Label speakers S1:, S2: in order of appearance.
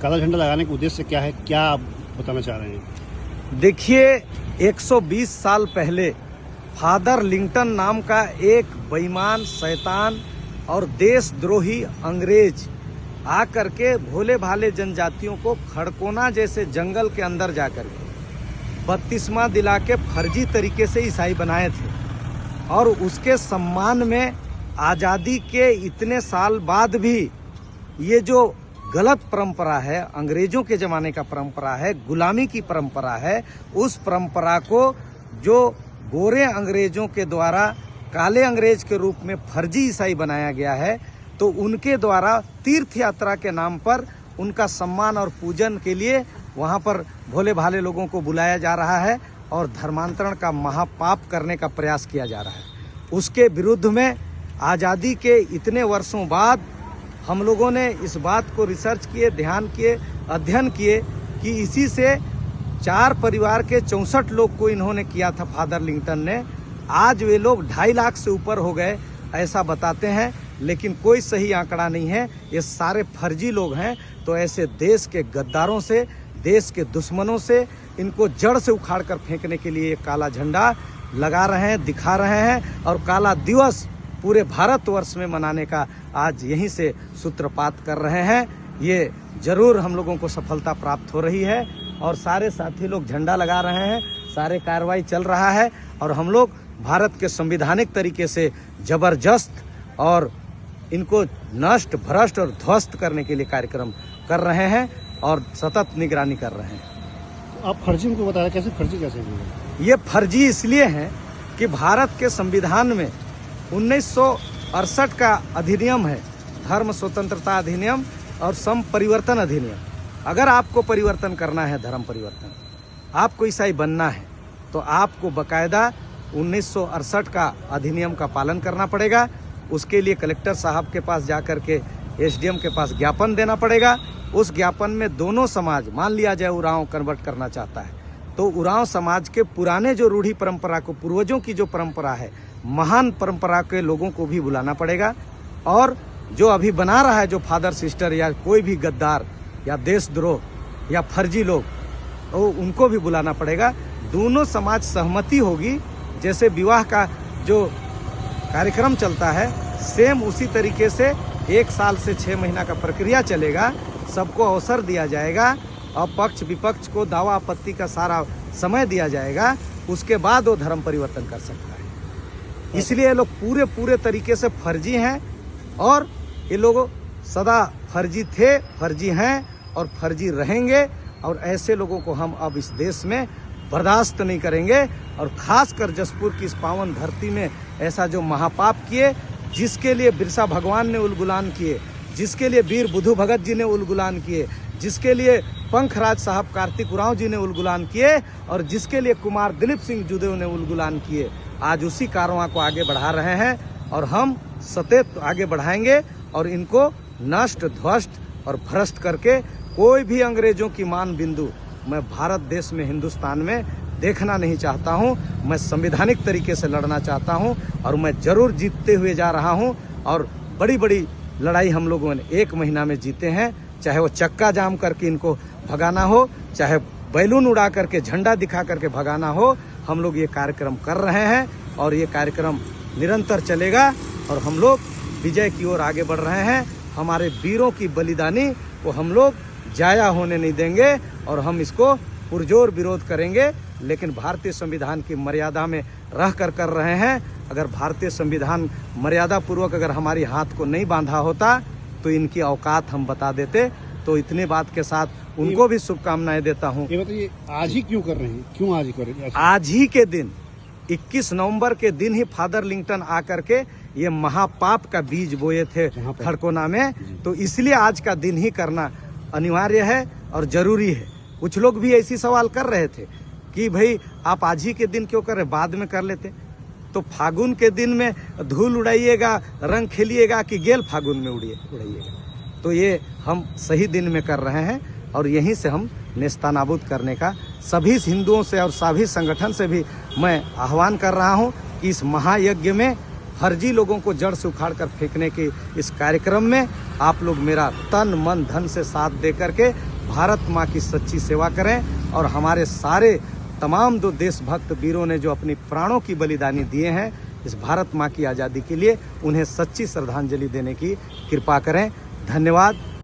S1: काला झंडा लगाने का उद्देश्य क्या है, क्या आप बताना चाह रहे हैं?
S2: देखिए, 120 साल पहले फादर लिंटन नाम का एक बेईमान, शैतान और देशद्रोही अंग्रेज आकर के भोले भाले जनजातियों को खड़कोना जैसे जंगल के अंदर जाकर के बपतिस्मा दिला के फर्जी तरीके से ईसाई बनाए थे। और उसके सम्मान में आज़ादी के इतने साल बाद भी ये जो गलत परंपरा है, अंग्रेजों के ज़माने का परंपरा है, गुलामी की परंपरा है, उस परंपरा को जो गोरे अंग्रेजों के द्वारा काले अंग्रेज के रूप में फर्जी ईसाई बनाया गया है, तो उनके द्वारा तीर्थ यात्रा के नाम पर उनका सम्मान और पूजन के लिए वहाँ पर भोले भाले लोगों को बुलाया जा रहा है और धर्मांतरण का महापाप करने का प्रयास किया जा रहा है। उसके विरुद्ध में आज़ादी के इतने वर्षों बाद हम लोगों ने इस बात को रिसर्च किए, ध्यान किए, अध्ययन किए कि इसी से 4 परिवार के 64 लोग को इन्होंने किया था फादर लिंटन ने। आज वे लोग 2.5 लाख से ऊपर हो गए ऐसा बताते हैं, लेकिन कोई सही आंकड़ा नहीं है। ये सारे फर्जी लोग हैं। तो ऐसे देश के गद्दारों से, देश के दुश्मनों से इनको जड़ से उखाड़ कर फेंकने के लिए काला झंडा लगा रहे हैं, दिखा रहे हैं। और काला दिवस पूरे भारतवर्ष में मनाने का आज यहीं से सूत्रपात कर रहे हैं। ये जरूर हम लोगों को सफलता प्राप्त हो रही है और सारे साथी लोग झंडा लगा रहे हैं, सारे कार्रवाई चल रहा है और हम लोग भारत के संवैधानिक तरीके से जबरदस्त और इनको नष्ट, भ्रष्ट और ध्वस्त करने के लिए कार्यक्रम कर रहे हैं और सतत निगरानी कर रहे हैं।
S1: आप फर्जी को बताया, कैसे फर्जी कैसे हुए?
S2: ये फर्जी इसलिए है कि भारत के संविधान में 1968 का अधिनियम है, धर्म स्वतंत्रता अधिनियम और सम परिवर्तन अधिनियम। अगर आपको परिवर्तन करना है, धर्म परिवर्तन, आपको ईसाई बनना है, तो आपको बकायदा 1968 का अधिनियम का पालन करना पड़ेगा। उसके लिए कलेक्टर साहब के पास जाकर के एसडीएम के पास ज्ञापन देना पड़ेगा। उस ज्ञापन में दोनों समाज, मान लिया जाए उरांव कन्वर्ट करना चाहता है, तो उरांव समाज के पुराने जो रूढ़ी परंपरा को, पूर्वजों की जो परंपरा है, महान परंपरा के लोगों को भी बुलाना पड़ेगा। और जो अभी बना रहा है, जो फादर सिस्टर या कोई भी गद्दार या देशद्रोह या फर्जी लोग, तो उनको भी बुलाना पड़ेगा। दोनों समाज सहमति होगी, जैसे विवाह का जो कार्यक्रम चलता है सेम उसी तरीके से 1 साल से 6 महीना का प्रक्रिया चलेगा। सबको अवसर दिया जाएगा और पक्ष विपक्ष को दावा आपत्ति का सारा समय दिया जाएगा। उसके बाद वो धर्म परिवर्तन कर सकता है। इसलिए ये लोग पूरे तरीके से फर्जी हैं और ये लोग सदा फर्जी थे, फर्जी हैं और फर्जी रहेंगे। और ऐसे लोगों को हम अब इस देश में बर्दाश्त नहीं करेंगे। और खासकर जसपुर की इस पावन धरती में ऐसा जो महापाप किए, जिसके लिए बिरसा भगवान ने उलगुलान किए, जिसके लिए वीर बुधु भगत जी ने उलगुलान किए, जिसके लिए पंखराज साहब कार्तिक उरांव जी ने उलगुलान किए और जिसके लिए कुमार दिलीप सिंह जुदेव ने उलगुलान किए, आज उसी कारवां को आगे बढ़ा रहे हैं और हम सतत आगे बढ़ाएंगे और इनको नष्ट, ध्वस्त और भ्रष्ट करके कोई भी अंग्रेजों की मान बिंदु मैं भारत देश में, हिंदुस्तान में देखना नहीं चाहता हूं। मैं संवैधानिक तरीके से लड़ना चाहता हूं और मैं जरूर जीतते हुए जा रहा हूं। और बड़ी बड़ी लड़ाई हम लोगों ने 1 महीना में जीते हैं, चाहे वो चक्का जाम करके इनको भगाना हो, चाहे बैलून उड़ा करके, झंडा दिखा करके भगाना हो। हम लोग ये कार्यक्रम कर रहे हैं और ये कार्यक्रम निरंतर चलेगा और हम लोग विजय की ओर आगे बढ़ रहे हैं। हमारे वीरों की बलिदानी को हम लोग जाया होने नहीं देंगे और हम इसको पुरजोर विरोध करेंगे। लेकिन भारतीय संविधान की मर्यादा में रह कर रहे हैं। अगर भारतीय संविधान मर्यादा पूर्वक अगर हमारी हाथ को नहीं बांधा होता तो इनकी औकात हम बता देते। तो इतने बात के साथ उनको भी शुभकामनाएं देता हूं।
S1: ये बताइए, आज ही क्यों कर रहे हैं? क्यों आज ही कर रहे हैं?
S2: आज ही के दिन 21 नवंबर के दिन ही फादर लिंटन आकर के ये महापाप का बीज बोए थे खड़कोना में, तो इसलिए आज का दिन ही करना अनिवार्य है और जरूरी है। कुछ लोग भी ऐसी सवाल कर रहे थे कि भाई आप आज ही के दिन क्यों कर रहे, बाद में कर लेते। तो फागुन के दिन में धूल उड़ाइएगा, रंग खेलिएगा कि गेल फागुन में उड़ाइएगा। तो ये हम सही दिन में कर रहे हैं और यहीं से हम नेस्तनाबूद करने का सभी हिंदुओं से और सभी संगठन से भी मैं आह्वान कर रहा हूं कि इस महायज्ञ में फर्जी लोगों को जड़ से उखाड़ कर फेंकने के इस कार्यक्रम में आप लोग मेरा तन मन धन से साथ दे करके भारत माँ की सच्ची सेवा करें और हमारे सारे तमाम जो देशभक्त वीरों ने जो अपनी प्राणों की बलिदानी दिए हैं इस भारत माँ की आज़ादी के लिए, उन्हें सच्ची श्रद्धांजलि देने की कृपा करें। धन्यवाद।